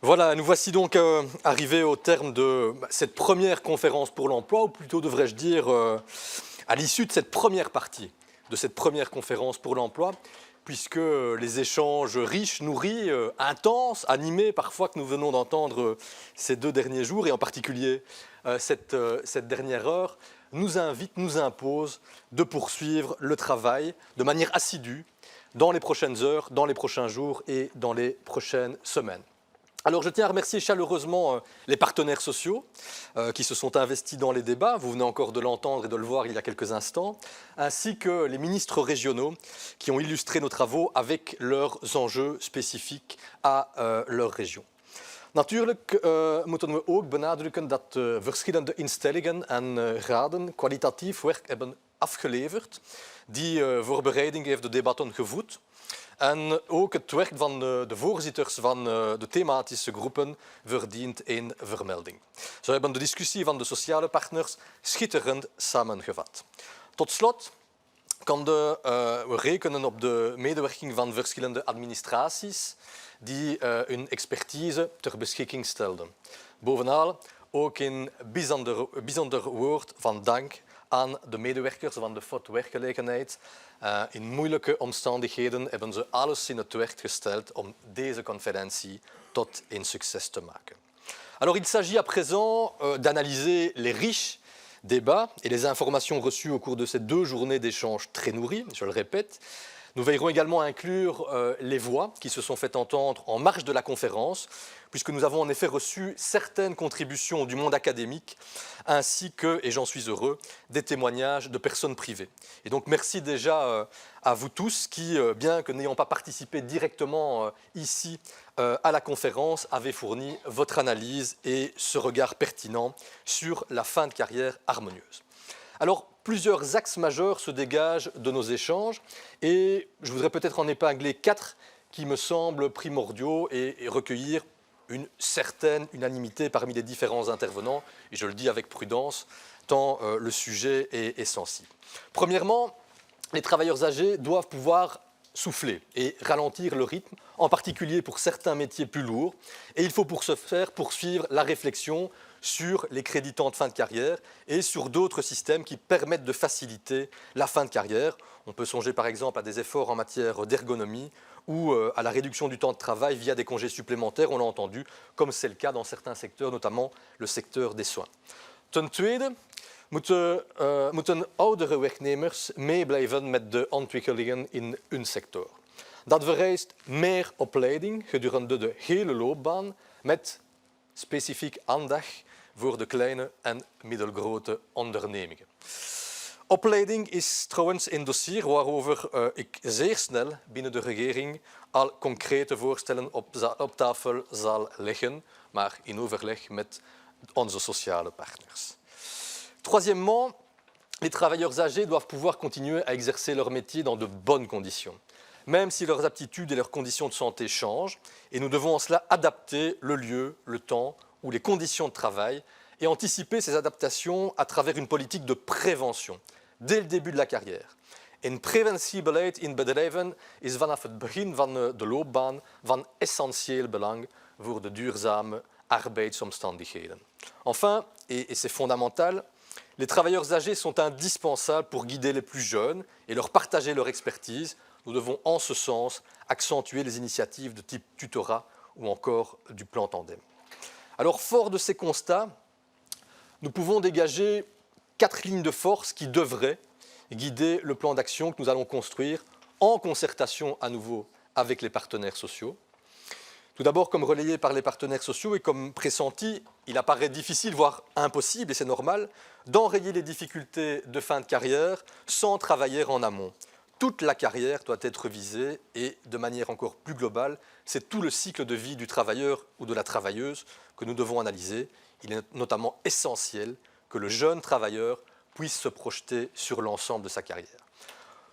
Voilà, nous voici donc arrivés au terme de cette première conférence pour l'emploi, ou plutôt devrais-je dire à l'issue de cette première partie, de cette première conférence pour l'emploi, puisque les échanges riches, nourris, intenses, animés parfois que nous venons d'entendre ces 2 derniers jours, et en particulier cette dernière heure, nous invitent, nous imposent de poursuivre le travail de manière assidue dans les prochaines heures, dans les prochains jours et dans les prochaines semaines. Alors je tiens à remercier chaleureusement les partenaires sociaux qui se sont investis dans les débats, vous venez encore de l'entendre et de le voir il y a quelques instants, ainsi que les ministres régionaux qui ont illustré nos travaux avec leurs enjeux spécifiques à leur région. Natuurlijk moeten we ook benadrukken dat verschillende instellingen en raden kwalitatief werk hebben afgeleverd, die voorbereiding heeft de debatten gevoed. En ook het werk van de voorzitters van de thematische groepen verdient een vermelding. Zo hebben de discussie van de sociale partners schitterend samengevat. Tot slot we rekenen op de medewerking van verschillende administraties die hun expertise ter beschikking stelden. Bovenal ook een bijzonder woord van dank aan de medewerkers van de FOD werkgelegenheid. In moeilijke omstandigheden hebben ze alles in het werk gesteld om deze conferentie tot een succes te maken. Alors il s'agit à présent d'analyser les riches débats et les informations reçues au cours de ces 2 journées d'échanges très nourris, je le répète. Nous veillerons également à inclure les voix qui se sont fait entendre en marge de la conférence, puisque nous avons en effet reçu certaines contributions du monde académique, ainsi que, et j'en suis heureux, des témoignages de personnes privées. Et donc merci déjà à vous tous qui, bien que n'ayant pas participé directement ici à la conférence, avez fourni votre analyse et ce regard pertinent sur la fin de carrière harmonieuse. Alors, plusieurs axes majeurs se dégagent de nos échanges et je voudrais peut-être en épingler 4 qui me semblent primordiaux et recueillir une certaine unanimité parmi les différents intervenants, et je le dis avec prudence, tant le sujet est sensible. Premièrement, les travailleurs âgés doivent pouvoir souffler et ralentir le rythme, en particulier pour certains métiers plus lourds, et il faut pour ce faire poursuivre la réflexion sur les créditants de fin de carrière et sur d'autres systèmes qui permettent de faciliter la fin de carrière. On peut songer par exemple à des efforts en matière d'ergonomie ou à la réduction du temps de travail via des congés supplémentaires, on l'a entendu, comme c'est le cas dans certains secteurs, notamment le secteur des soins. Ten tweede moeten oudere werknemers meeblijven met de ontwikkelingen in hun sector. Dat vereist meer opleiding gedurende de hele loopbaan met specifiek aandacht voor de kleine en middelgrote ondernemingen. Opleiding is trouwens een dossier waarover ik zeer snel binnen de regering al concrete voorstellen op tafel zal leggen, maar in overleg met onze sociale partners. Troisièmement, les travailleurs âgés doivent pouvoir continuer à exercer leur métier dans de bonnes conditions, même si leurs aptitudes et leurs conditions de santé changent, et nous devons en cela adapter le lieu, le temps ou les conditions de travail et anticiper ces adaptations à travers une politique de prévention dès le début de la carrière. Een preventiebeleid in bedrijven is vanaf het begin van de loopbaan van essentieel belang voor de duurzame arbeidsomstandigheden. Enfin, et c'est fondamental, les travailleurs âgés sont indispensables pour guider les plus jeunes et leur partager leur expertise. Nous devons en ce sens accentuer les initiatives de type tutorat ou encore du plan tandem. Alors, fort de ces constats, nous pouvons dégager 4 lignes de force qui devraient guider le plan d'action que nous allons construire en concertation à nouveau avec les partenaires sociaux. Tout d'abord, comme relayé par les partenaires sociaux et comme pressenti, il apparaît difficile, voire impossible, et c'est normal, d'enrayer les difficultés de fin de carrière sans travailler en amont. Toute la carrière doit être visée et, de manière encore plus globale, c'est tout le cycle de vie du travailleur ou de la travailleuse que nous devons analyser. Il est notamment essentiel que le jeune travailleur puisse se projeter sur l'ensemble de sa carrière.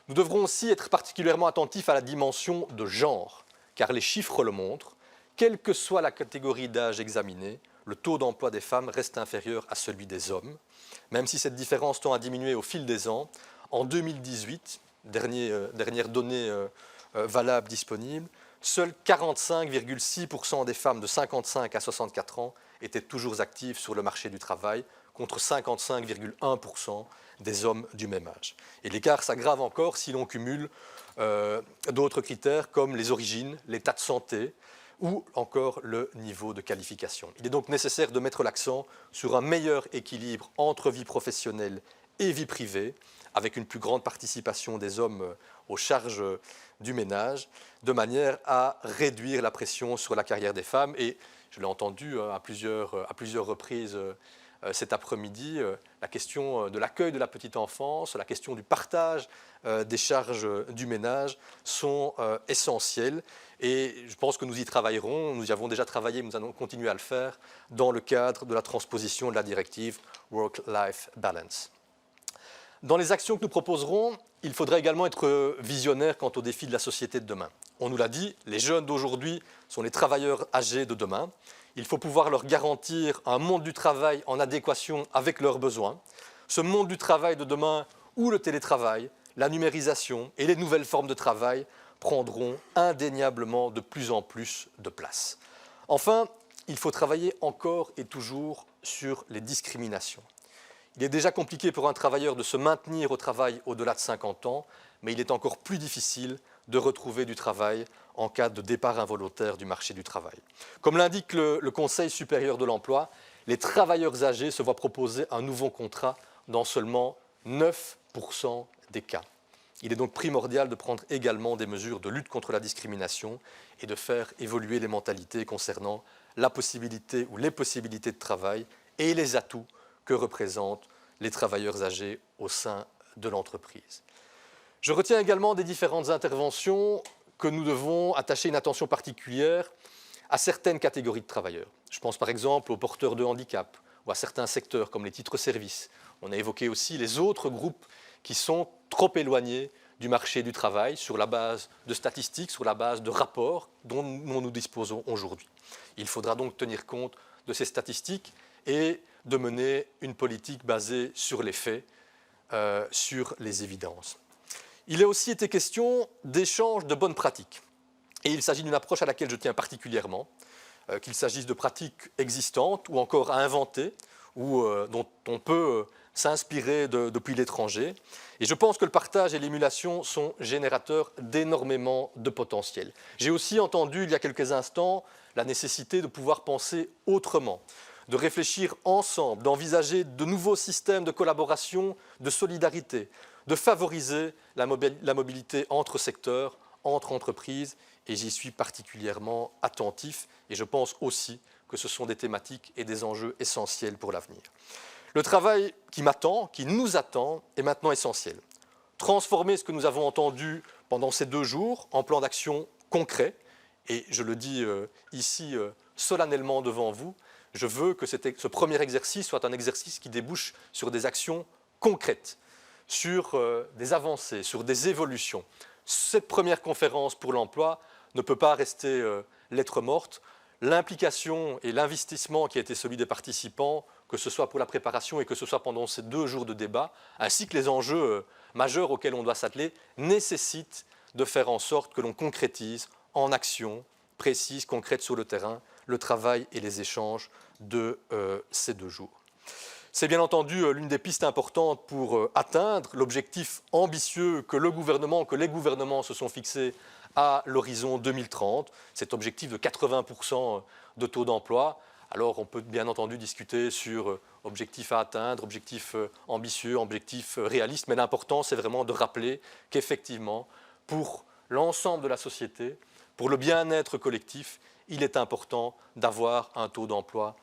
Nous devrons aussi être particulièrement attentifs à la dimension de genre, car les chiffres le montrent. Quelle que soit la catégorie d'âge examinée, le taux d'emploi des femmes reste inférieur à celui des hommes, même si cette différence tend à diminuer au fil des ans. En 2018, dernière donnée valable disponible, seuls 45,6% des femmes de 55 à 64 ans étaient toujours actives sur le marché du travail, contre 55,1% des hommes du même âge. Et l'écart s'aggrave encore si l'on cumule d'autres critères comme les origines, l'état de santé ou encore le niveau de qualification. Il est donc nécessaire de mettre l'accent sur un meilleur équilibre entre vie professionnelle et vie privée, avec une plus grande participation des hommes aux charges du ménage, de manière à réduire la pression sur la carrière des femmes. Et je l'ai entendu à plusieurs reprises cet après-midi, la question de l'accueil de la petite enfance, la question du partage des charges du ménage sont essentielles. Et je pense que nous y travaillerons, nous y avons déjà travaillé, mais nous allons continuer à le faire dans le cadre de la transposition de la directive Work-Life Balance. Dans les actions que nous proposerons, il faudra également être visionnaire quant aux défis de la société de demain. On nous l'a dit, les jeunes d'aujourd'hui sont les travailleurs âgés de demain. Il faut pouvoir leur garantir un monde du travail en adéquation avec leurs besoins. Ce monde du travail de demain où le télétravail, la numérisation et les nouvelles formes de travail prendront indéniablement de plus en plus de place. Enfin, il faut travailler encore et toujours sur les discriminations. Il est déjà compliqué pour un travailleur de se maintenir au travail au-delà de 50 ans, mais il est encore plus difficile de retrouver du travail en cas de départ involontaire du marché du travail. Comme l'indique le Conseil supérieur de l'emploi, les travailleurs âgés se voient proposer un nouveau contrat dans seulement 9% des cas. Il est donc primordial de prendre également des mesures de lutte contre la discrimination et de faire évoluer les mentalités concernant la possibilité ou les possibilités de travail et les atouts que représentent les travailleurs âgés au sein de l'entreprise. Je retiens également des différentes interventions que nous devons attacher une attention particulière à certaines catégories de travailleurs. Je pense par exemple aux porteurs de handicap ou à certains secteurs comme les titres-services. On a évoqué aussi les autres groupes qui sont trop éloignés du marché du travail sur la base de statistiques, sur la base de rapports dont nous disposons aujourd'hui. Il faudra donc tenir compte de ces statistiques et de mener une politique basée sur les faits, sur les évidences. Il a aussi été question d'échange de bonnes pratiques. Et il s'agit d'une approche à laquelle je tiens particulièrement, qu'il s'agisse de pratiques existantes ou encore à inventer, ou dont on peut s'inspirer depuis l'étranger. Et je pense que le partage et l'émulation sont générateurs d'énormément de potentiel. J'ai aussi entendu il y a quelques instants la nécessité de pouvoir penser autrement, de réfléchir ensemble, d'envisager de nouveaux systèmes de collaboration, de solidarité, de favoriser la mobilité entre secteurs, entre entreprises, et j'y suis particulièrement attentif, et je pense aussi que ce sont des thématiques et des enjeux essentiels pour l'avenir. Le travail qui m'attend, qui nous attend, est maintenant essentiel. Transformer ce que nous avons entendu pendant ces 2 jours en plan d'action concret, et je le dis ici solennellement devant vous, je veux que ce premier exercice soit un exercice qui débouche sur des actions concrètes, sur des avancées, sur des évolutions. Cette première conférence pour l'emploi ne peut pas rester lettre morte. L'implication et l'investissement qui a été celui des participants, que ce soit pour la préparation et que ce soit pendant ces 2 jours de débat, ainsi que les enjeux majeurs auxquels on doit s'atteler, nécessitent de faire en sorte que l'on concrétise en actions précises, concrètes sur le terrain, le travail et les échanges de ces 2 jours. C'est bien entendu l'une des pistes importantes pour atteindre l'objectif ambitieux que le gouvernement, que les gouvernements se sont fixés à l'horizon 2030, cet objectif de 80% de taux d'emploi. Alors on peut bien entendu discuter sur objectif à atteindre, objectif ambitieux, objectif réaliste, mais l'important c'est vraiment de rappeler qu'effectivement, pour l'ensemble de la société, pour le bien-être collectif, il est important d'avoir un taux d'emploi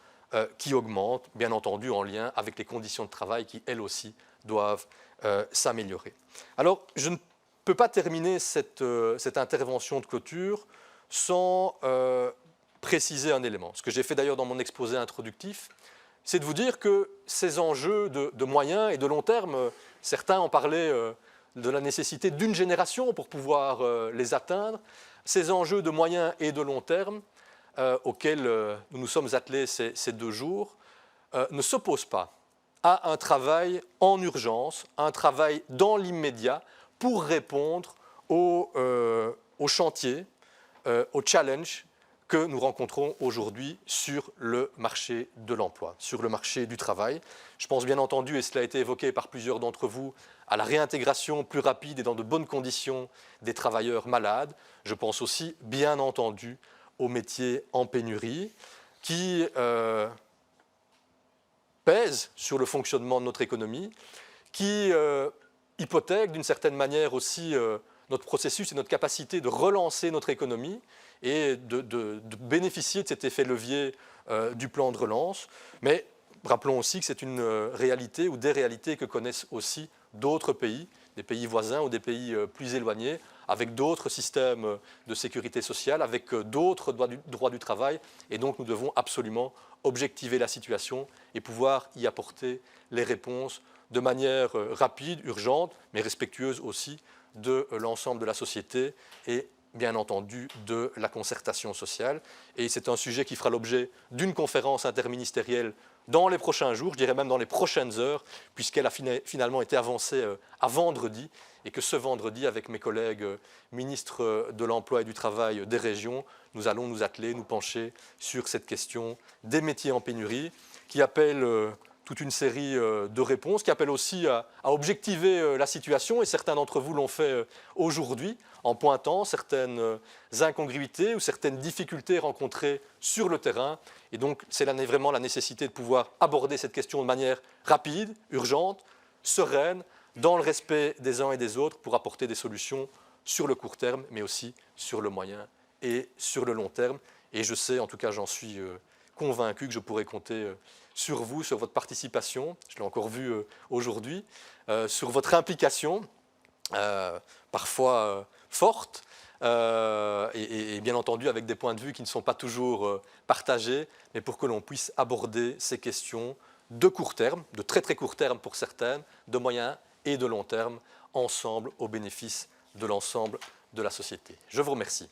qui augmente, bien entendu en lien avec les conditions de travail qui, elles aussi, doivent s'améliorer. Alors, je ne peux pas terminer cette intervention de clôture sans préciser un élément. Ce que j'ai fait d'ailleurs dans mon exposé introductif, c'est de vous dire que ces enjeux de moyen et de long terme, certains ont parlé de la nécessité d'une génération pour pouvoir les atteindre. Ces enjeux de moyen et de long terme auxquels nous nous sommes attelés ces 2 jours ne s'opposent pas à un travail en urgence, un travail dans l'immédiat pour répondre aux chantiers aux challenges que nous rencontrons aujourd'hui sur le marché de l'emploi, sur le marché du travail. Je pense bien entendu, et cela a été évoqué par plusieurs d'entre vous, à la réintégration plus rapide et dans de bonnes conditions des travailleurs malades. Je pense aussi, bien entendu, aux métiers en pénurie qui pèsent sur le fonctionnement de notre économie, qui hypothèquent d'une certaine manière aussi notre processus et notre capacité de relancer notre économie et de bénéficier de cet effet levier du plan de relance. Mais rappelons aussi que c'est une réalité ou des réalités que connaissent aussi d'autres pays, des pays voisins ou des pays plus éloignés, avec d'autres systèmes de sécurité sociale, avec d'autres droits du travail. Et donc nous devons absolument objectiver la situation et pouvoir y apporter les réponses de manière rapide, urgente, mais respectueuse aussi de l'ensemble de la société et bien entendu de la concertation sociale. Et c'est un sujet qui fera l'objet d'une conférence interministérielle dans les prochains jours, je dirais même dans les prochaines heures, puisqu'elle a finalement été avancée à vendredi, et que ce vendredi, avec mes collègues ministres de l'Emploi et du Travail des régions, nous allons nous atteler, nous pencher sur cette question des métiers en pénurie, qui appelle toute une série de réponses, qui appellent aussi à objectiver la situation, et certains d'entre vous l'ont fait aujourd'hui, en pointant certaines incongruités ou certaines difficultés rencontrées sur le terrain. Et donc, c'est vraiment la nécessité de pouvoir aborder cette question de manière rapide, urgente, sereine, dans le respect des uns et des autres, pour apporter des solutions sur le court terme, mais aussi sur le moyen et sur le long terme. Et je sais, en tout cas j'en suis convaincu, que je pourrai compter sur vous, sur votre participation, je l'ai encore vu aujourd'hui, sur votre implication, parfois forte, et bien entendu avec des points de vue qui ne sont pas toujours partagés, mais pour que l'on puisse aborder ces questions de court terme, de très très court terme pour certaines, de moyen et de long terme, ensemble au bénéfice de l'ensemble de la société. Je vous remercie.